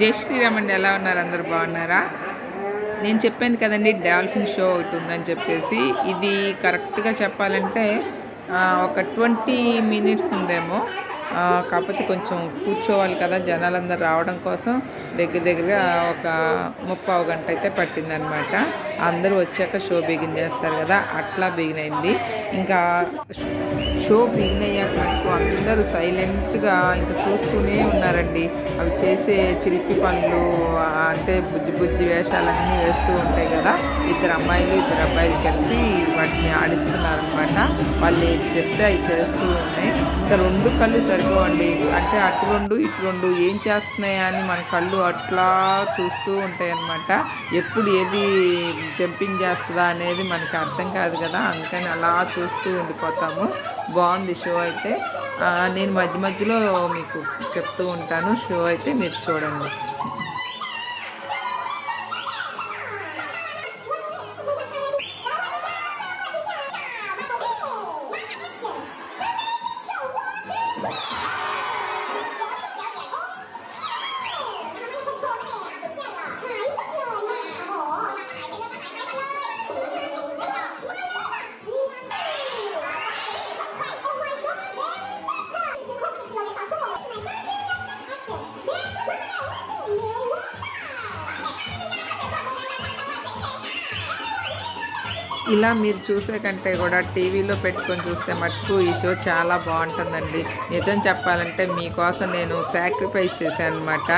జై శ్రీరామ్ అండి. ఎలా ఉన్నారు? అందరు బాగున్నారా? నేను చెప్పాను కదండి డాల్ఫిన్ షో ఒకటి ఉందని చెప్పేసి. ఇది కరెక్ట్గా చెప్పాలంటే ఒక 20 మినిట్స్ ఉందేమో. కాకపోతే కొంచెం కూర్చోవాలి కదా, జనాలందరూ రావడం కోసం దగ్గరగా ఒక 30 గంట అయితే పట్టిందనమాట. అందరూ వచ్చాక షో బిగిన్ చేస్తారు కదా, అట్లా బిగిన్ అయింది. ఇంకా షో బిగిన్ అయ్యాక నాకు అందరూ సైలెంట్గా ఇంకా చూస్తూనే ఉన్నారండి. అవి చేసే చిలిపి పనులు అంటే బుజ్జి వేషాలన్నీ వేస్తూ ఉంటాయి కదా. ఇద్దరు అమ్మాయిలు ఇద్దరు అబ్బాయిలు కలిసి వాటిని ఆడిస్తున్నారనమాట. వాళ్ళు ఏది చెప్తే అవి చేస్తూ ఉన్నాయి. ఇంకా 2 కళ్ళు సరిపోవండి. అంటే అటు 2 ఇటు 2 ఏం చేస్తున్నాయా అని మన కళ్ళు అట్లా చూస్తూ ఉంటాయి అన్నమాట. ఎప్పుడు ఏది జంపింగ్ చేస్తుందా అనేది మనకి అర్థం కాదు కదా, అందుకని అలా చూస్తూ ఉండిపోతాము. బాగుంది షో అయితే. నేను మధ్యలో మీకు చెప్తూ ఉంటాను. షో అయితే మీరు చూడండి. ఇలా మీరు చూసే కంటే కూడా టీవీలో పెట్టుకొని చూస్తే మటుకు ఈ షో చాలా బాగుంటుందండి. నిజం చెప్పాలంటే మీకోసం నేను సాక్రిఫైస్ చేశాను అనమాట.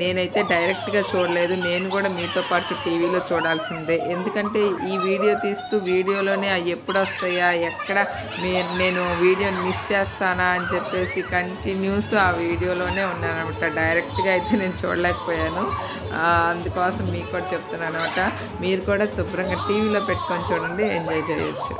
నేనైతే డైరెక్ట్గా చూడలేదు, నేను కూడా మీతో పాటు టీవీలో చూడాల్సిందే. ఎందుకంటే ఈ వీడియో తీస్తూ వీడియోలోనే అవి ఎప్పుడు వస్తాయా, ఎక్కడ నేను వీడియోని మిస్ చేస్తానా అని చెప్పేసి కంటిన్యూస్ ఆ వీడియోలోనే ఉన్నాను అనమాట. డైరెక్ట్గా అయితే నేను చూడలేకపోయాను. అందుకోసం మీకు కూడా చెప్తున్నాను అనమాట. మీరు కూడా శుభ్రంగా టీవీలో పెట్టుకొని చూడండి, ఎంజాయ్ చేయొచ్చు.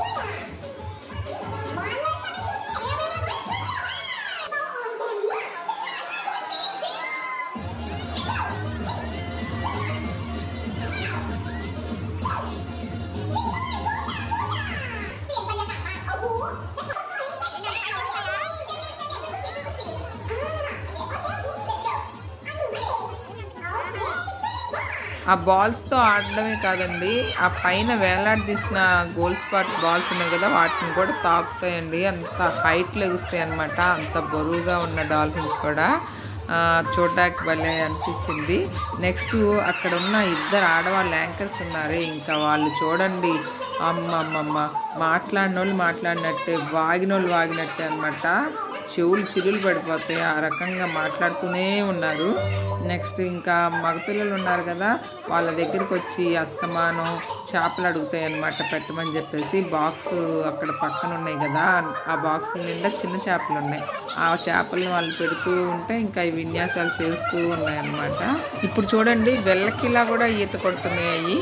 ఆ బాల్స్తో ఆడడమే కాదండి, ఆ పైన వేలాడదీసిన గోల్ స్పాట్ బాల్స్ ఉన్నాయి కదా, వాటిని కూడా తాకుతాయండి. అంత హైట్ లెగుస్తాయి అనమాట. అంత బరువుగా ఉన్న డాల్ఫిన్స్ కూడా చూడడానికి భలే అనిపించింది. నెక్స్ట్ అక్కడ ఉన్న 2 ఆడవాళ్ళ యాంకర్స్ ఉన్నారే, ఇంకా వాళ్ళు చూడండి అమ్మమ్మమ్మ, మాట్లాడినోళ్ళు మాట్లాడినట్టే, వాగినోళ్ళు వాగినట్టే అనమాట. చెవులు చిరులు పడిపోతాయి, ఆ రకంగా మాట్లాడుతూనే ఉన్నారు. నెక్స్ట్ ఇంకా మగపిల్లలు ఉన్నారు కదా, వాళ్ళ దగ్గరికి వచ్చి అస్తమానం చేపలు అడుగుతాయి అన్నమాట పెట్టమని చెప్పేసి. బాక్స్ అక్కడ పక్కన ఉన్నాయి కదా, ఆ బాక్స్ నిండా చిన్న చేపలు ఉన్నాయి. ఆ చేపలను వాళ్ళు పెడుతూ ఉంటే ఇంకా ఈ విన్యాసాలు చేస్తూ ఉన్నాయి అన్నమాట. ఇప్పుడు చూడండి వెల్లకిలా కూడా ఈత కొడుతున్నాయి.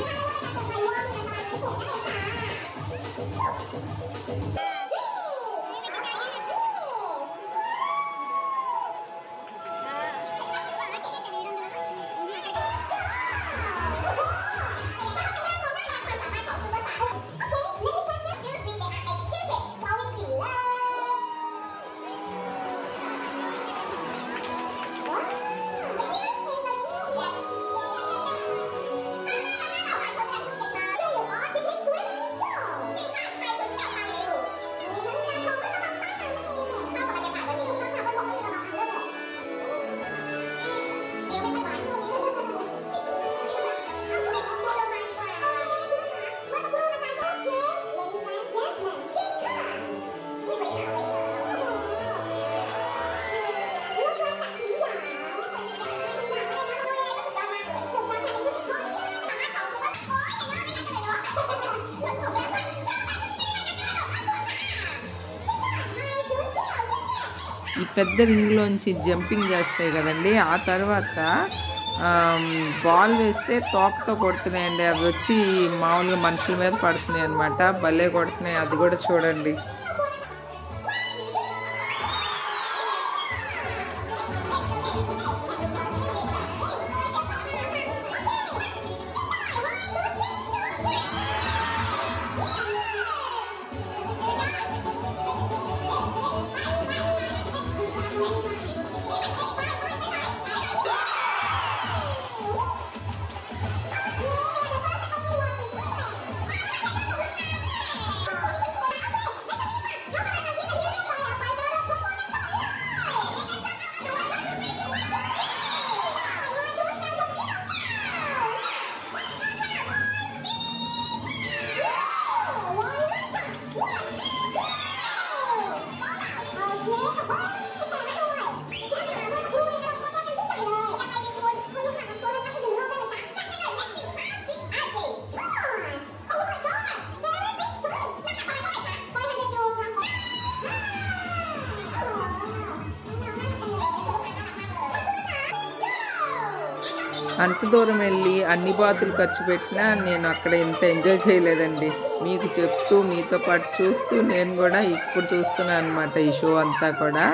ఈ పెద్ద రింగ్లోంచి జంపింగ్ చేస్తాయి కదండి, ఆ తర్వాత బాల్ వేస్తే తోకతో కొడుతున్నాయండి. అవి వచ్చి మామూలుగా మనుషుల మీద పడుతున్నాయి అన్నమాట. భలే కొడుతున్నాయి, అది కూడా చూడండి. అంత దూరం వెళ్ళి అన్ని బాతులు ఖర్చు పెట్టినా నేను అక్కడ ఇంత ఎంజాయ్ చేయలేదండి. మీకు చెప్తూ మీతో పాటు చూస్తూ నేను కూడా ఇప్పుడు చూస్తున్నాను అనమాట ఈ షో అంతా కూడా.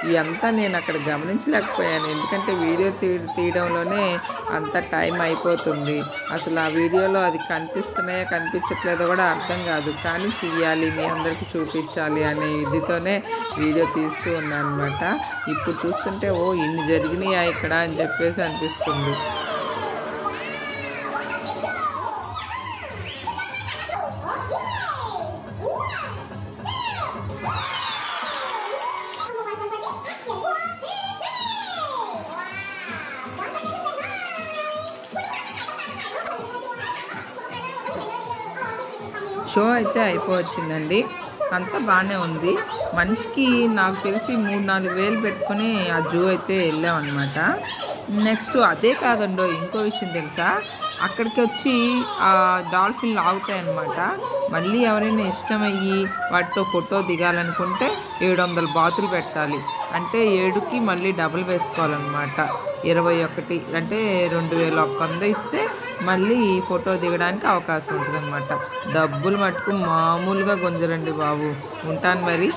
ఇదంతా నేను అక్కడ గమనించలేకపోయాను, ఎందుకంటే వీడియో తీయడంలోనే అంత టైం అయిపోతుంది. అసలు ఆ వీడియోలో అది కనిపిస్తున్నాయో కనిపించట్లేదో కూడా అర్థం కాదు, కానీ తీయాలి మీ అందరికీ చూపించాలి అనే ఇదితోనే వీడియో తీస్తూ ఉన్నాను అనమాట. ఇప్పుడు చూస్తుంటే ఓ ఇన్ని జరిగినాయా ఇక్కడ అని చెప్పేసి అనిపిస్తుంది. షో అయితే అయిపోవచ్చిందండి, అంతా బాగానే ఉంది. మనిషికి నాకు తెలిసి 3-4 వేలు పెట్టుకొని ఆ జూ అయితే వెళ్ళామన్నమాట. నెక్స్ట్ అదే కాదండో, ఇంకో విషయం తెలుసా, అక్కడికి వచ్చి ఆ డాల్ఫిన్లు ఆగుతాయి అన్నమాట. మళ్ళీ ఎవరైనా ఇష్టమయ్యి వాటితో ఫోటో దిగాలనుకుంటే 700 బాతులు పెట్టాలి, అంటే 7కి మళ్ళీ డబుల్ వేసుకోవాలన్నమాట. 21 అంటే 2100 ఇస్తే మళ్ళీ ఫోటో దిగడానికి అవకాశం ఉంటుంది అనమాట. డబ్బులు మటుకు మామూలుగా గుంజరండి బాబు. ఉంటాను మరి.